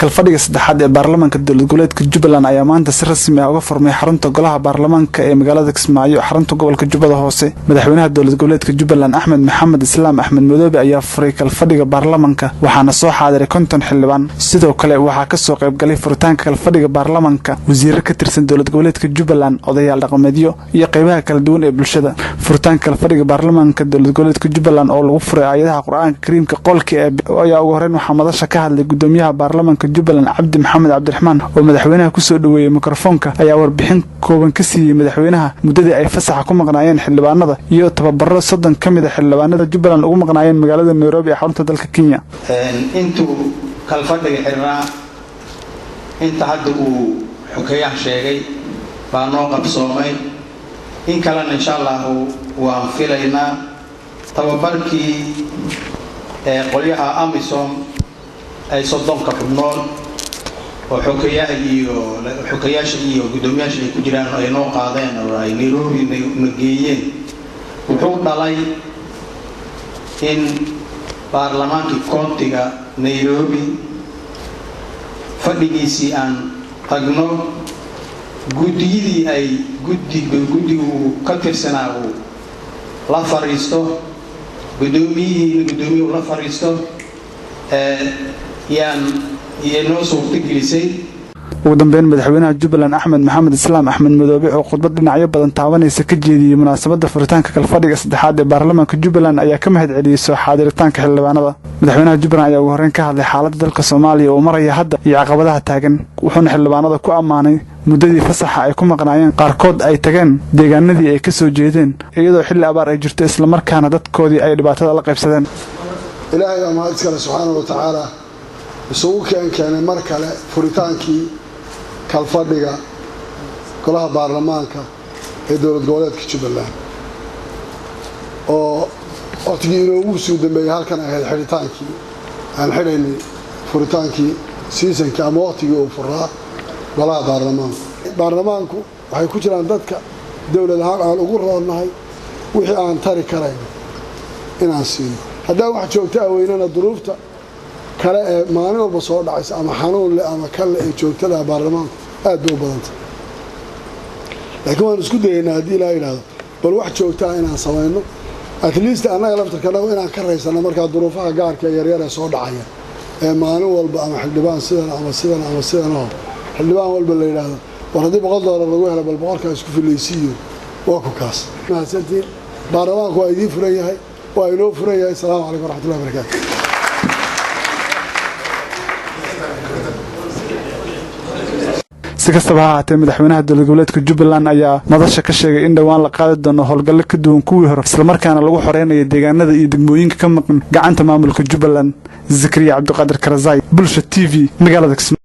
kalfadhiga saddexaad ee baarlamaanka dowlad goboleedka Jubbaland ayaa maanta si rasmi ah uga furmay xarunta golaha baarlamaanka ee magaalada Kismaayo xarunta gobolka Jubbada Hoose madaxweynaha dowlad goboleedka Jubbaland Axmed Maxamed Islaam Axmed Madoobe ayaa furay kalfadhiga baarlamaanka waxaana soo xaadiray 50 xildhibaan sidoo kale waxaa ka soo qayb galay furitaanka kalfadhiga baarlamaanka wasiirro ka tirsan dowlad goboleedka Jubbaland odayaal dhaqameedyo iyo qaybaha kala duwan ee bulshada furitaanka kalfadhiga baarlamaanka dowlad goboleedka Jubbaland oo lagu furay aayadaha Qur'aanka Kariimka qolka ayaa ugu horeyn waxa madasha ka hadlay gudoomiyaha baarlamaanka Jubbaland Cabdi Maxamed Cabdiraxmaan oo madaxweynaha ku soo dhaweeyay mikrofoonka ayaa warbixin kooban ka siiyay madaxweynaha muddadii ay fasaxa ku maqnaayeen xildhibaanada iyo tababaro 30 kamid ah xildhibaanada Jubbaland ugu maqnaayeen magaalada Nairobi ee xarunta dalka Kenya intuu kalfadhiga xirnaa inta hadda uu xukeeyaha sheegay baa noo qabsoomay in kalena insha Allah waan filaynaa tababarkii qolyaha AMISOM ay 30 xubnood oo xukeeyaasha iyo gudoomiyaasha ay ku jiraan ay noo qaadeen oo ay Nairobi nageeyeen wuxuu dhalay in baarlamaankii koontiga Nairobi fadhigiisii aan tagno gudiyadii ay guddigu ka tirsanaa la fariisto gudoomiyuhu la fariisto noo suurtagelisay ugu dambeyn madaxweynaha Jubbaland Axmed Maxamed Islaam Axmed Madoobe oo khudbad dhinacyo badan taabanaysa ka jeediyay munaasabadda furitaanka kalfadhiga saddexaad ee baarlamaanka Jubbaland ayaa ka mahad celiyay soo xaadiritaanka xildhibaanada madaxweynaha Jubbaland ayaa ugu horeyn ka hadlay xaaladda dalka Soomaaliya oo maraya hadda iyo caqabadaha taagan wuxuuna xildhibaanada ku ammaanay muddadii fasaxa ay ku maqnaayeen qaarkood ay tageen deegaanadii ay ka soo jeedeen iyadoo xilli abaar ay jirto isla markaana dadkoodii ay dhibaatada la qaybsadeen ilaahay ama iskala subhanahu wa ta'ala isugu keenay mar kale furitaankii kalfadhiga golaha baarlamaanka ee dowlad goboleedka Jubbaland oo waqtigii ugu soo dambeeyay halkan ahayd xiritaankii aan xidhaynay furitaankii seasonka ama waqtigii uu furaa golaha baarlamaanku waxay ku jiraan dadka dowlad ahaan aan ugu roonnahay wixii aan tari karayn inaan siino haddii wax joogto ah weynana duruufta kale ee maalin walba soo dhacaysa ama xanuun leh ama kale ee joogtada baarlamaanku aad u badanta laakiin waan isku dayaynaa haddii la yiraahdo bal wax joogto ah inaan sameeyno at least anaga laftarkana inaan ka raysano marka duruufaha gaarka yaryar ee soo dhacaya ee maalin walba ama xildhibaan sidan oo xildhibaan walba la yiraahdo war haddii $100 lagu helo bal boqolka isku filaysiyo waa ku kaas maasantiin baarlamaanku waa idin furan yahay waa inoo furan yahay salaamu calaykum waraxmatullaahi wabarakaatuh si kastaba ha ahaatee madaxweynaha dowlad goboleedka Jubbaland ayaa madasha ka sheegay in dhawaan la qaadi doono howlgallo ka duwan kuwii hore isla markaana lagu xoreynayo deegaanada iyo degmooyinka ka maqan gacanta maamulka Jubbaland Zakariya Cabdiqaadir Karazay Bulsha TV magaalada